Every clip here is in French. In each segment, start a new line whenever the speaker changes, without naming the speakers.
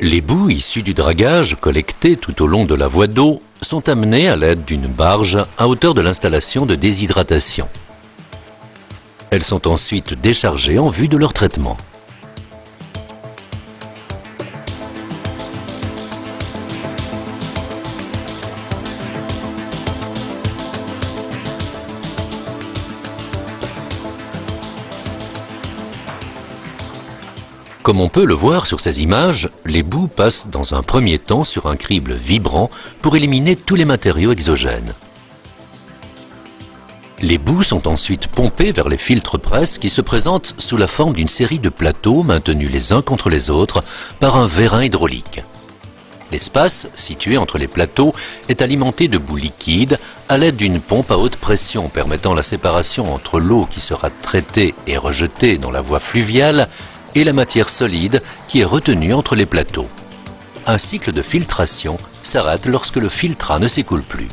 Les boues issues du dragage, collectées tout au long de la voie d'eau, sont amenées à l'aide d'une barge à hauteur de l'installation de déshydratation. Elles sont ensuite déchargées en vue de leur traitement. Comme on peut le voir sur ces images, les boues passent dans un premier temps sur un crible vibrant pour éliminer tous les matériaux exogènes. Les boues sont ensuite pompées vers les filtres presse qui se présentent sous la forme d'une série de plateaux maintenus les uns contre les autres par un vérin hydraulique. L'espace situé entre les plateaux est alimenté de boue liquide à l'aide d'une pompe à haute pression permettant la séparation entre l'eau qui sera traitée et rejetée dans la voie fluviale et la matière solide qui est retenue entre les plateaux. Un cycle de filtration s'arrête lorsque le filtrat ne s'écoule plus.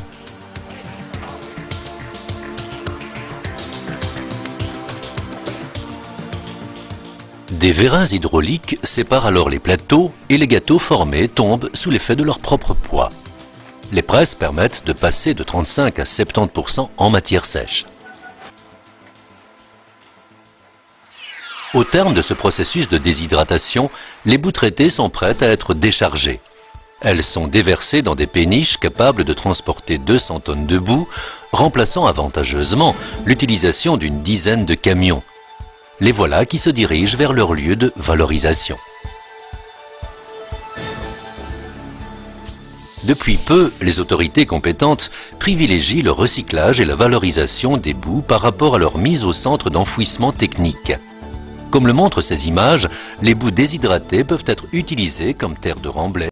Des vérins hydrauliques séparent alors les plateaux et les gâteaux formés tombent sous l'effet de leur propre poids. Les presses permettent de passer de 35 à 70% en matière sèche. Au terme de ce processus de déshydratation, les boues traitées sont prêtes à être déchargées. Elles sont déversées dans des péniches capables de transporter 200 tonnes de boue, remplaçant avantageusement l'utilisation d'une dizaine de camions. Les voilà qui se dirigent vers leur lieu de valorisation. Depuis peu, les autorités compétentes privilégient le recyclage et la valorisation des boues par rapport à leur mise au centre d'enfouissement technique. Comme le montrent ces images, les boues déshydratées peuvent être utilisées comme terre de remblai.